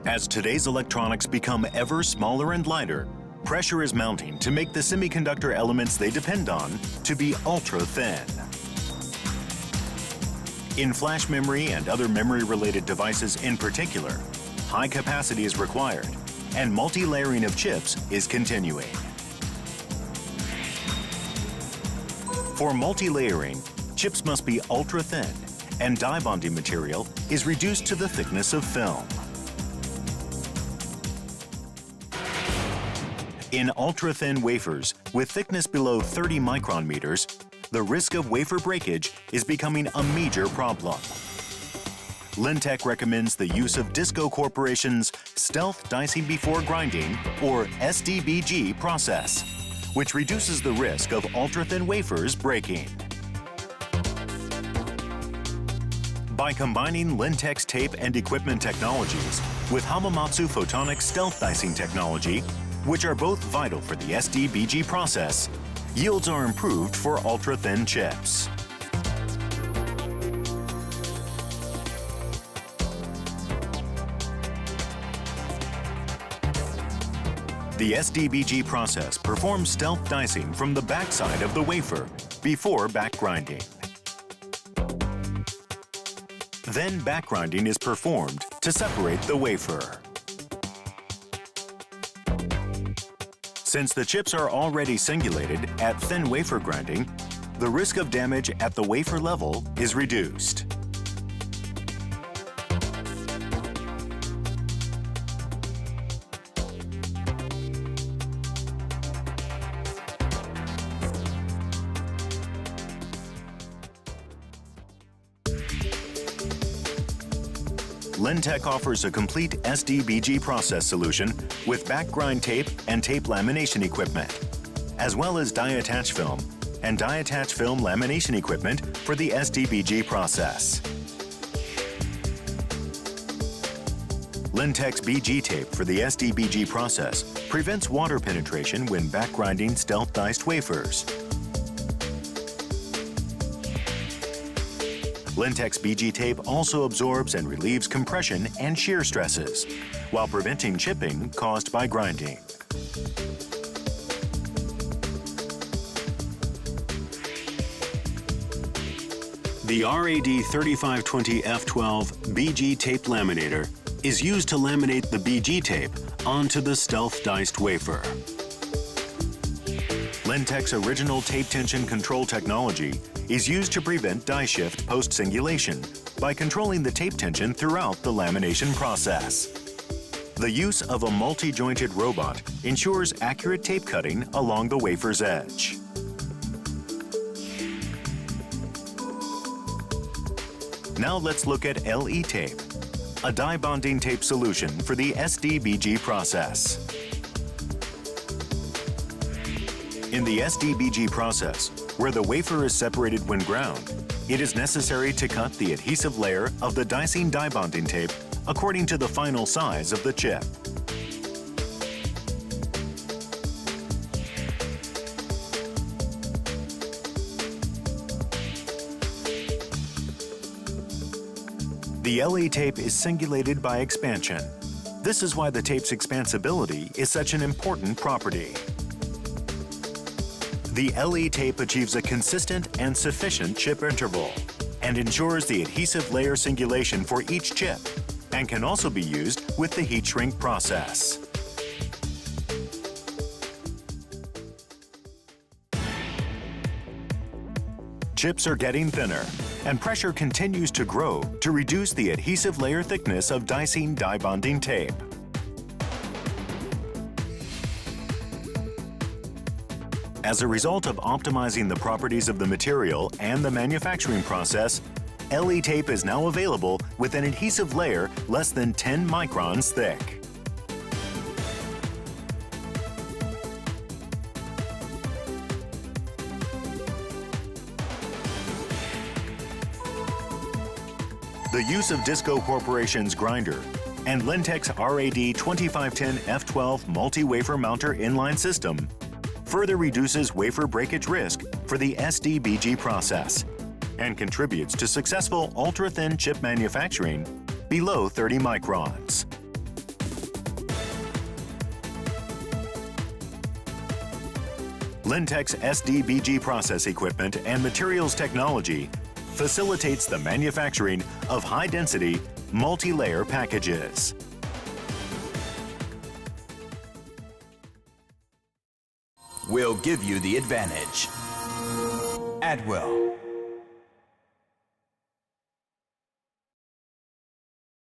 As today's electronics become ever smaller and lighter, pressure is mounting to make the semiconductor elements they depend on to be ultra-thin. In flash memory and other memory-related devices in particular, high capacity is required, and multi-layering of chips is continuing. For multi-layering, chips must be ultra-thin, and die bonding material is reduced to the thickness of film. In ultra-thin wafers with thickness below 30 micron meters, the risk of wafer breakage is becoming a major problem. Lintech recommends the use of Disco Corporation's Stealth Dicing Before Grinding, or SDBG process, which reduces the risk of ultra-thin wafers breaking. By combining Lintech's tape and equipment technologies with Hamamatsu Photonics stealth dicing technology, which are both vital for the SDBG process, yields are improved for ultra-thin chips. The SDBG process performs stealth dicing from the backside of the wafer before back grinding. Then back grinding is performed to separate the wafer. Since the chips are already singulated at thin wafer grinding, the risk of damage at the wafer level is reduced. Lintech offers a complete SDBG process solution with back grind tape and tape lamination equipment, as well as die-attach film and die-attach film lamination equipment for the SDBG process. Lintech's BG tape for the SDBG process prevents water penetration when back grinding stealth diced wafers. Lintech's BG tape also absorbs and relieves compression and shear stresses, while preventing chipping caused by grinding. The RAD3520F12 BG tape laminator is used to laminate the BG tape onto the stealth diced wafer. Lintech's original tape tension control technology is used to prevent die shift post-singulation by controlling the tape tension throughout the lamination process. The use of a multi-jointed robot ensures accurate tape cutting along the wafer's edge. Now let's look at LE tape, a die bonding tape solution for the SDBG process. In the SDBG process, where the wafer is separated when ground, it is necessary to cut the adhesive layer of the dicing die bonding tape according to the final size of the chip. The LE tape is singulated by expansion. This is why the tape's expansibility is such an important property. The LE tape achieves a consistent and sufficient chip interval and ensures the adhesive layer singulation for each chip, and can also be used with the heat shrink process. Chips are getting thinner, and pressure continues to grow to reduce the adhesive layer thickness of dicing die bonding tape. As a result of optimizing the properties of the material and the manufacturing process, LE tape is now available with an adhesive layer less than 10 microns thick. The use of Disco Corporation's grinder and Lintech's RAD2510F12 multi-wafer mounter inline system further reduces wafer breakage risk for the SDBG process and contributes to successful ultra-thin chip manufacturing below 30 microns. Lintech's SDBG process equipment and materials technology facilitates the manufacturing of high-density, multi-layer packages. We'll give you the advantage. Adwill.